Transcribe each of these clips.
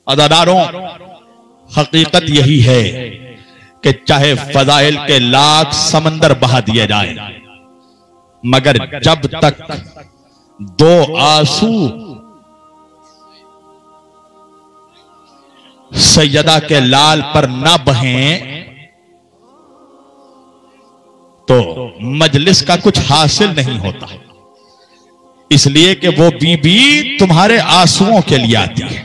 अज़ादारों, हकीकत यही है कि चाहे फजाइल के लाख समंदर बहा दिए जाए, मगर जब तक दो आंसू सैयदा के लाल पर ना बहें तो मजलिस का कुछ हासिल नहीं होता। इसलिए कि वो बीबी तुम्हारे आंसुओं के लिए आती है।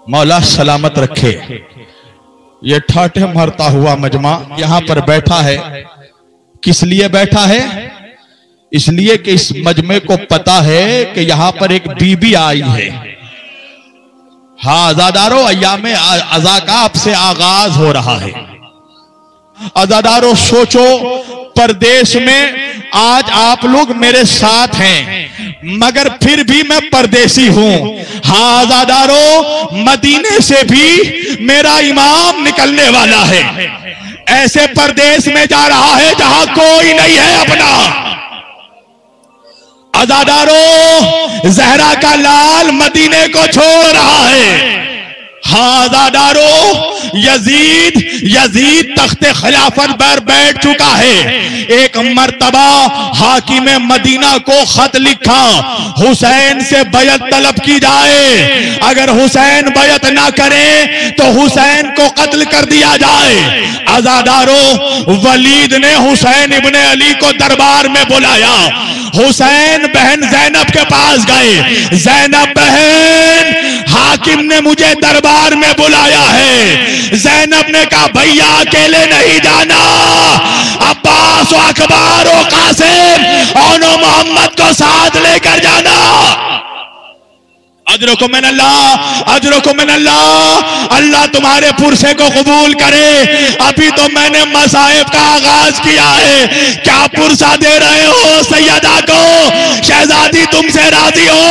मौला सलामत रखे। ये ठाठे मरता हुआ मजमा यहां पर बैठा है, किस लिए बैठा है? इसलिए कि इस मजमे को पता है कि यहां पर एक बीबी आई है। हाँ अज़ादारों, अय्यामे अज़ा का अब से आगाज हो रहा है। अज़ादारों सोचो, परदेश में आज आप लोग मेरे साथ हैं, मगर फिर भी मैं परदेसी हूं। हाँ अज़ादारों, मदीने से भी मेरा इमाम निकलने वाला है। ऐसे परदेश में जा रहा है जहां कोई नहीं है अपना। अज़ादारों, ज़हरा का लाल मदीने को छोड़ रहा है। हाँ अज़ादारों, यजीद तख्ते खिलाफत पर बैठ चुका है। एक मर्तबा हाकिम मदीना को खत लिखा, हुसैन से बैत तलब की जाए, अगर हुसैन बैत ना करे तो हुसैन को कत्ल कर दिया जाए। अज़ादारों, वलीद ने हुसैन इब्ने अली को दरबार में बुलाया। हुसैन बहन ज़ैनब के पास गए। ज़ैनब बहन, हाकिम ने मुझे दरबार में बुलाया है। ज़ैनब ने कहा भैया अकेले नहीं जाना, अब्बास और अकबर और कासिम और मोहम्मद को साथ लेकर जाना। अजरको मिन अल्लाह, अजरको मिन अल्लाह। अल्लाह तुम्हारे पुरसे को कबूल करे। अभी तो मैंने मसाइब का आगाज किया है, क्या पुरसा दे रहे हो सैयदा को? शहजादी तुमसे राजी हो?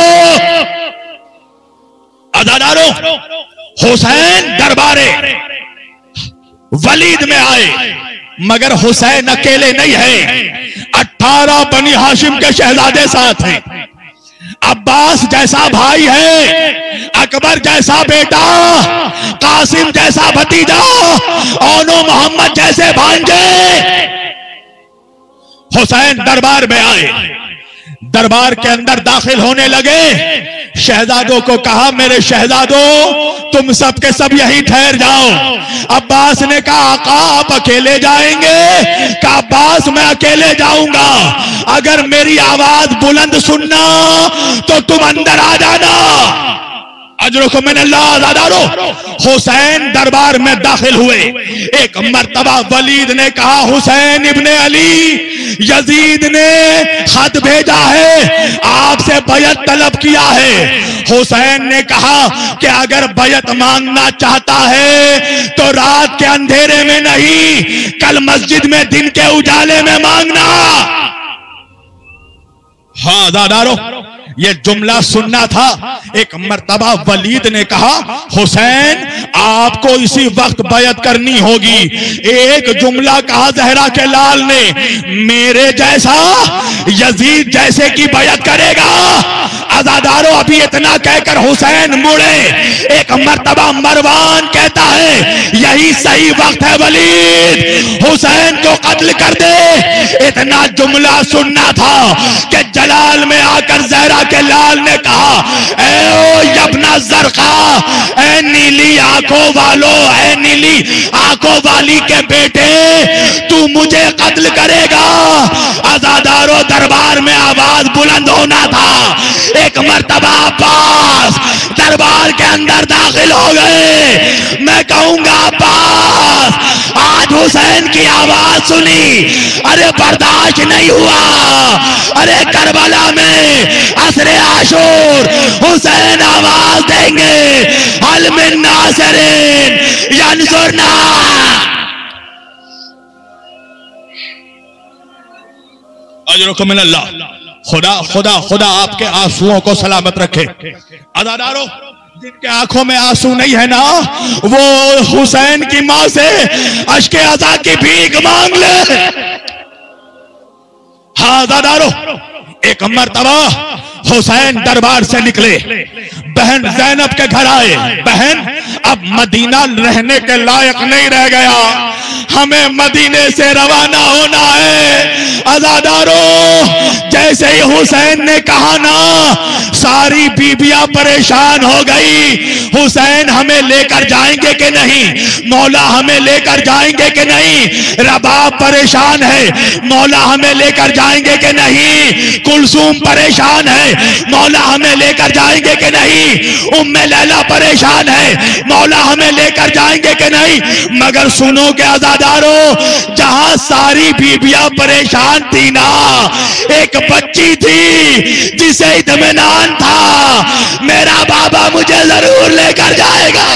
अज़ादारों, हुसैन दरबारे वलीद में आए, मगर हुसैन अकेले नहीं है। 18 बनी हाशिम के शहजादे साथ हैं। अब्बास जैसा भाई है, अकबर जैसा बेटा, कासिम जैसा भतीजा और मोहम्मद जैसे भांजे। हुसैन दरबार में आए। दरबार के अंदर दाखिल होने लगे। शहजादों को कहा मेरे शहजादों, तुम सब के सब यहीं ठहर जाओ। अब्बास ने कहा आका आप अकेले जाएंगे? कहा अब्बास मैं अकेले जाऊंगा, अगर मेरी आवाज बुलंद सुनना तो तुम अंदर आ जाना। अजरको मिन अल्लाह। अज़ादारों, हुसैन दरबार में दाखिल हुए। एक मर्तबा वलीद ने कहा हुसैन इब्ने अली, यजीद ने खत भेजा है, आपसे बैत तलब किया है। हुसैन ने कहा कि अगर बैत मांगना चाहता है तो रात के अंधेरे में नहीं, कल मस्जिद में दिन के उजाले में मांगना। हाँ अज़ादारों, ये जुमला सुनना था। एक मर्तबा वलीद ने कहा हुसैन आपको इसी वक्त बैत करनी होगी। एक जुमला कहा ज़हरा के लाल ने, मेरे जैसा यजीद जैसे की बैत करेगा। अज़ादारों, अभी इतना कहकर हुसैन मुड़े। एक मर्तबा मरवान कहता है यही सही वक्त है वलीद, हुसैन को कत्ल कर दे। इतना जुमला सुनना था कि जलाल में आकर ज़हरा के लाल ने कहा ए ओ यब्ना ज़रक़ा, ए नीली आंखों वालो, ए नीली आंखों वाली के बेटे, तू मुझे कत्ल करेगा। अज़ादारों, दरबार में आवाज बुलंद होना था। एक मर्तबा अब्बास दरबार के अंदर दाखिल हो गए। मैं कहूंगा अब्बास आज हुसैन की आवाज सुनी, अरे बर्दाश्त नहीं हुआ। अरे करबला में असरे आशूर हुसैन आवाज देंगे, हल मिन नासिरिन यंसुरना। अजरको मिन अल्लाह। खुदा खुदा खुदा आपके आंसुओं को सलामत रखे। अज़ादारों, जिनके आंखों में आंसू नहीं है ना, वो हुसैन की मां से अश्के अज़ा की भीख मांग ले। हाँ अज़ादारों, एक मर्तबा हुसैन दरबार से निकले। बहन ज़ैनब के घर आए। बहन, अब मदीना रहने के लायक नहीं रह गया, हमें मदीने से रवाना होना है। अज़ादारों, जैसे ही हुसैन ने कहा ना, सारी बीबियां परेशान हो गई। हुसैन हमें लेकर जाएंगे कि नहीं, मौला हमें लेकर जाएंगे कि नहीं। रबाब परेशान है, मौला हमें लेकर जाएंगे कि नहीं। कुलसूम परेशान है, मौला हमें लेकर जाएंगे कि नहीं। उम्मे लैला परेशान है, मौला हमें लेकर जाएंगे कि नहीं। मगर सुनो के आज़ादारों, जहां सारी बीबियां परेशान थी ना, एक बच्ची थी जिसे इत्मीनान था, मेरा बाबा मुझे जरूर लेकर जाएगा।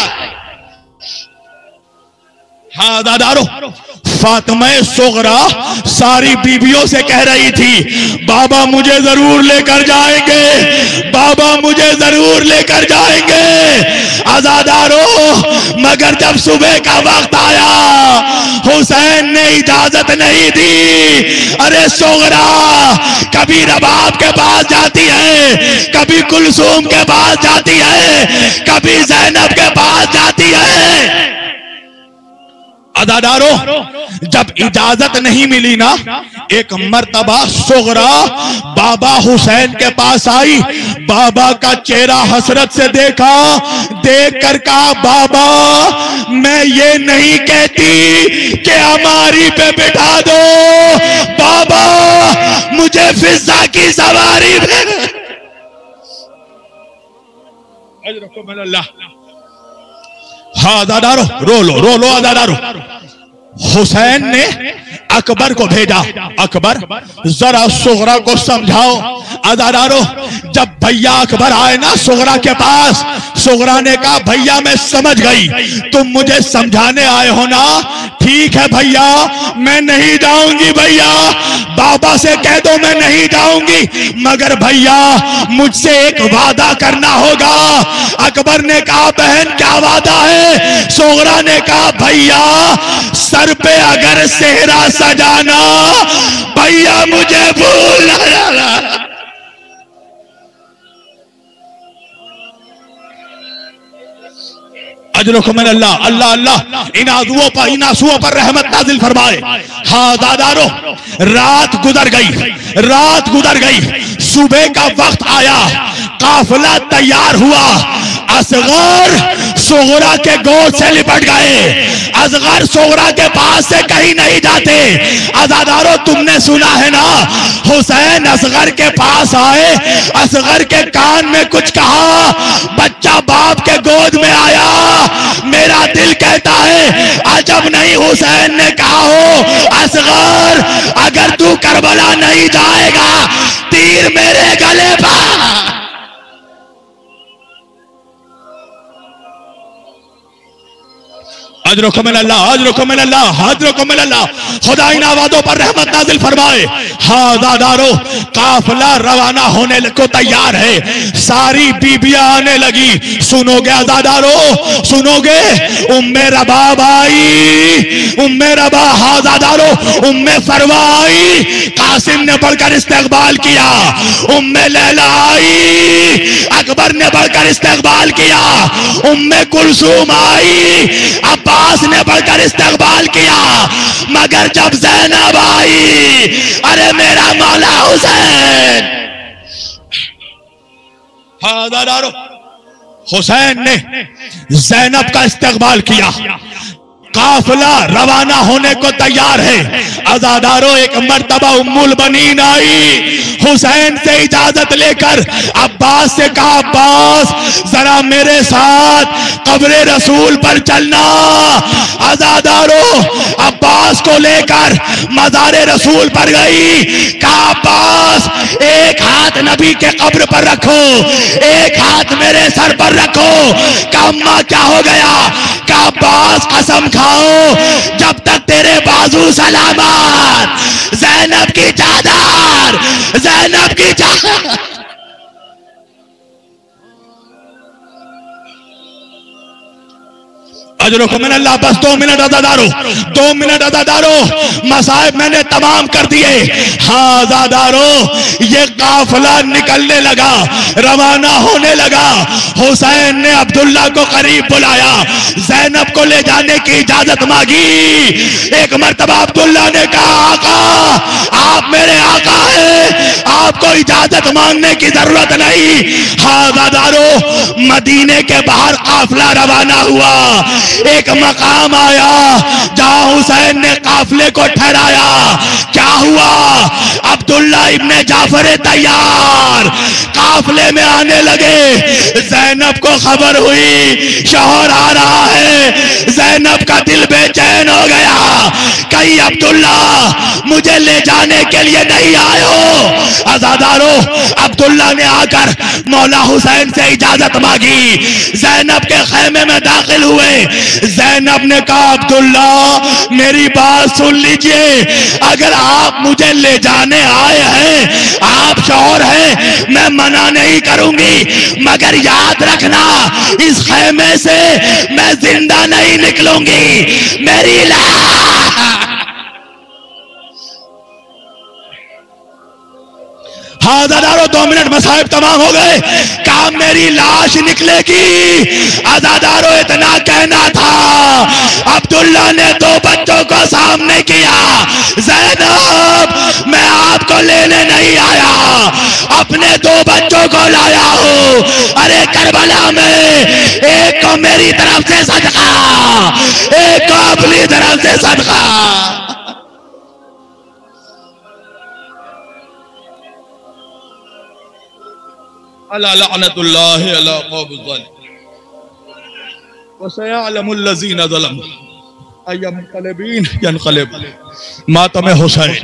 हाँ दादारो, फातिमा सुगरा सारी बीबियों से कह रही थी, बाबा मुझे जरूर लेकर जाएंगे, बाबा मुझे जरूर लेकर जाएंगे। आज़ादारो, मगर जब सुबह का वक्त आया, हुसैन ने इजाजत नहीं दी। अरे सुगरा कभी रबाब के पास जाती है, कभी कुलसूम के पास जाती है, कभी ज़ैनब के पास जाती है। अदादारो, जब इजाजत नहीं मिली ना, एक मर्तबा सुगरा बाबा हुसैन के पास आई। बाबा का चेहरा हसरत से देखा, देख कर कहा, बाबा मैं ये नहीं कहती कि हमारी पे बिठा दो, बाबा मुझे फिजा की सवारी पे। हाँ दादारो, रो लो दादारो। हुसैन ने अकबर को भेजा, अकबर जरा सुगरा को समझाओ। अदादारो, जब भैया अकबर आए ना सुगरा के पास, सुगरा ने कहा, भैया मैं समझ गई, तुम मुझे समझाने आए हो ना, ठीक है भैया मैं नहीं जाऊंगी। भैया बाबा से कह दो मैं नहीं जाऊंगी, मगर भैया मुझसे एक वादा करना होगा। अकबर ने कहा, बहन क्या वादा है? सुगरा ने कहा, भैया सर पे अगर सेहरा सजाना, भैया मुझे भूल ना जाना। अजरुकुम अल्लाह, अल्लाह अल्लाह इन आंसुओं पर रहमत नाजिल फरमाए। हाँ दादारो, रात गुजर गई, सुबह का वक्त आया, काफिला तैयार हुआ। असगर सुगरा के गोद से लिपट गए। असगर सुगरा के पास से कहीं नहीं जाते। अज़ादारो, तुमने सुना है ना, हुसैन असगर के पास आए, असगर के कान में कुछ कहा, बच्चा बाप के गोद में आया। मेरा दिल कहता है अजब नहीं हुसैन ने कहा हो, असगर अगर तू करबला नहीं जाएगा, तीर मेरे गले पर। अल्लाह खुदा इन आवाज़ों पर रहमत नाजिल फरमाए। हाँ दादारो, काफिला रवाना होने को तैयार है, सारी बीबियां आने लगी। सुनोगे दादारो, सुनोगे? उम्मे रबाब आई, उम्मे रबा, हाँ दादारो, उम्मे फरवा आई, कासिम ने बढ़कर इस्तकबाल किया। उम्मे लैला आई, अकबर ने बढ़कर इस्तकबाल किया। उम्मे कुलसूम आई, अब्बास ने बढ़कर इस्तकबाल किया। मगर जब ज़ैनब आई, अरे मेरा मौला हुसैन, हुसैन ने ज़ैनब का इस्तकबाल किया। काफिला रवाना होने को तैयार है। अज़ादारो, एक मर्तबा उम्मुल बनीन आई, हुसैन से इजाजत लेकर अब्बास से कहा, अब्बास जरा मेरे साथ कब्र रसूल पर चलना। अज़ादारो, अब्बास को लेकर मज़ारे रसूल पर गई। कहा, अब्बास एक हाथ नबी के कब्र पर रखो, एक हाथ मेरे सर पर रखो। कहा, अम्मा क्या हो गया? कहा, अब्बास कसम खाओ, जब तक तेरे बाजू सलामत, ज़ैनब की चादर, ज़ैनब की चादर। अजरुको मिन अल्लाह। बस 2 मिनट अज़ादारो, 2 मिनट अज़ादारो, मसाइब मैंने तमाम कर दिए। हाँ अज़ादारो, ये काफिला निकलने लगा, रवाना होने लगा। हुसैन ने अब्दुल्ला को करीब बुलाया, ज़ैनब को ले जाने की इजाजत मांगी। एक मर्तबा अब्दुल्ला ने कहा, आका आप मेरे आका हैं, आपको इजाजत मांगने की जरूरत नहीं। हाँ अज़ादारो, मदीने के बाहर काफिला रवाना हुआ। एक मकाम आया जहां हुसैन ने काफिले को ठहराया। क्या हुआ? अब्दुल्ला इब्ने जाफर तैयार काफिले में आने लगे। ज़ैनब को खबर हुई शौहर आ रहा है। ज़ैनब का दिल बेचैन हो गया। कहीं अब्दुल्ला मुझे ले जाने के लिए नहीं आए हो। अज़ादारो, अब्दुल्ला ने आकर मौला हुसैन से इजाजत मांगी। ज़ैनब के खैमे में दाखिल हुए। ज़ैनब ने कहा, अब्दुल्ला मेरी बात सुन लीजिए, अगर आप मुझे ले जाने आए हैं, आप शौहर हैं, मैं मना नहीं करूंगी, मगर याद रखना इस खैमे से मैं जिंदा नहीं निकलूंगी। मेरी हाँ अज़ादारो, 2 मिनट मसाइब तमाम हो गए। काम मेरी लाश निकलेगी। अज़ादारो, इतना कहना था। अब्दुल्ला ने 2 बच्चों को सामने किया। ज़ैनब, मैं आपको लेने नहीं आया, अपने 2 बच्चों को लाया हूं। अरे करबला में एक को मेरी तरफ से सदका, एक को अपनी तरफ से सदका। अला लअनतुल्लाहि अला कौमिज़ ज़ालिमीन व सयअलमुल लज़ीना ज़लमू अय्युम मुनक़लिबिन यनक़लिब। मातम हुसैन।